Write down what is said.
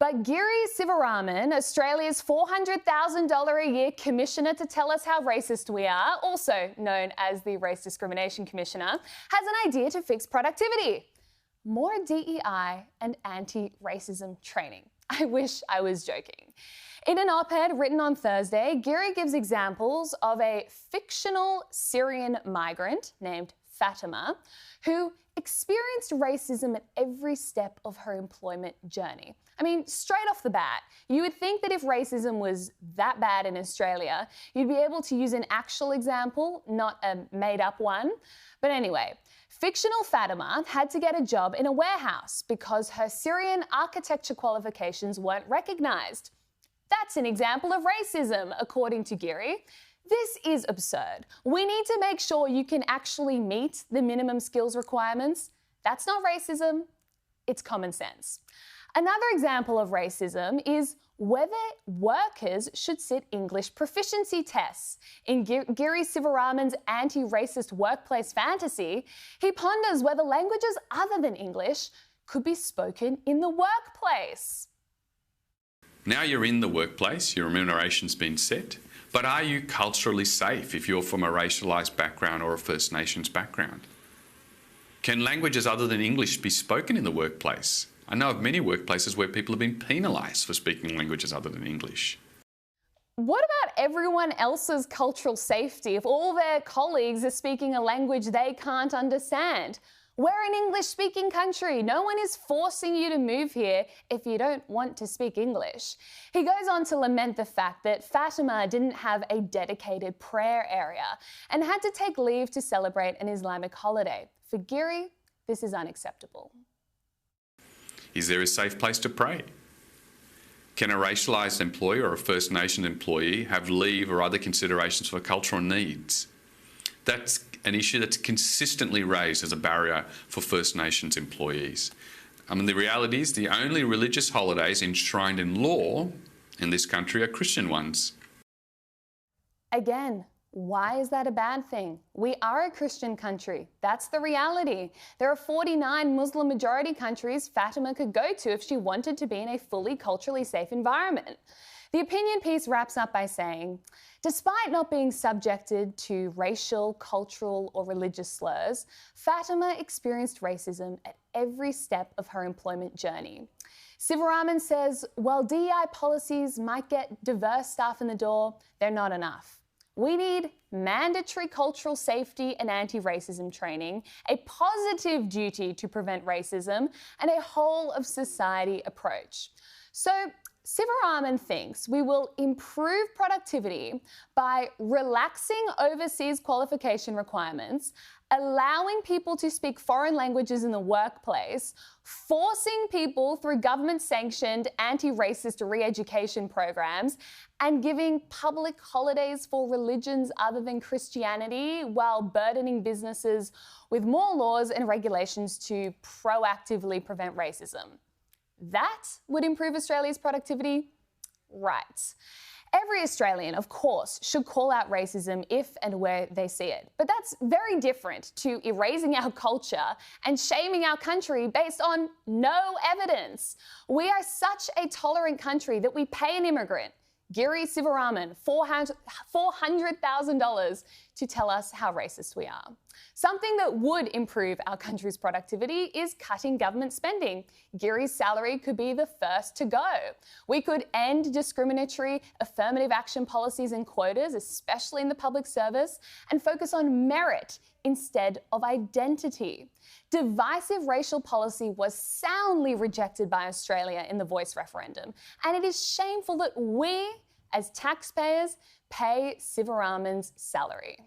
But Giridharan Sivaraman, Australia's $400,000 a year commissioner to tell us how racist we are, also known as the Race Discrimination Commissioner, has an idea to fix productivity. More DEI and anti-racism training. I wish I was joking. In an op-ed written on Thursday, Giri gives examples of a fictional Syrian migrant named Fatima who experienced racism at every step of her employment journey. I mean, straight off the bat, you would think that if racism was that bad in Australia, you'd be able to use an actual example, not a made-up one. But anyway, fictional Fatima had to get a job in a warehouse because her Syrian architecture qualifications weren't recognised. That's an example of racism, according to Giri. This is absurd. We need to make sure you can actually meet the minimum skills requirements. That's not racism, it's common sense. Another example of racism is whether workers should sit English proficiency tests. In Giridharan Sivaraman's anti-racist workplace fantasy, he ponders whether languages other than English could be spoken in the workplace. Now you're in the workplace, your remuneration's been set, but are you culturally safe if you're from a racialised background or a First Nations background? Can languages other than English be spoken in the workplace? I know of many workplaces where people have been penalised for speaking languages other than English. What about everyone else's cultural safety if all their colleagues are speaking a language they can't understand? We're an English-speaking country. No one is forcing you to move here if you don't want to speak English. He goes on to lament the fact that Fatima didn't have a dedicated prayer area and had to take leave to celebrate an Islamic holiday. For Giri, this is unacceptable. Is there a safe place to pray? Can a racialised employee or a First Nation employee have leave or other considerations for cultural needs? That's an issue that's consistently raised as a barrier for First Nations employees. I mean, the reality is the only religious holidays enshrined in law in this country are Christian ones. Again, why is that a bad thing? We are a Christian country. That's the reality. There are 49 Muslim majority countries Fatima could go to if she wanted to be in a fully culturally safe environment. The opinion piece wraps up by saying, despite not being subjected to racial, cultural or religious slurs, Fatima experienced racism at every step of her employment journey. Sivaraman says, while DEI policies might get diverse staff in the door, they're not enough. We need mandatory cultural safety and anti-racism training, a positive duty to prevent racism, and a whole-of-society approach. So, Sivaraman thinks we will improve productivity by relaxing overseas qualification requirements, allowing people to speak foreign languages in the workplace, forcing people through government-sanctioned anti-racist re-education programs, and giving public holidays for religions other than Christianity while burdening businesses with more laws and regulations to proactively prevent racism. That would improve Australia's productivity? Right. Every Australian, of course, should call out racism if and where they see it. But that's very different to erasing our culture and shaming our country based on no evidence. We are such a tolerant country that we pay an immigrant, Giridharan Sivaraman, $400,000 to tell us how racist we are. Something that would improve our country's productivity is cutting government spending. Giri's salary could be the first to go. We could end discriminatory affirmative action policies and quotas, especially in the public service, and focus on merit instead of identity. Divisive racial policy was soundly rejected by Australia in the Voice referendum, and it is shameful that we, as taxpayers, pay Sivaraman's salary.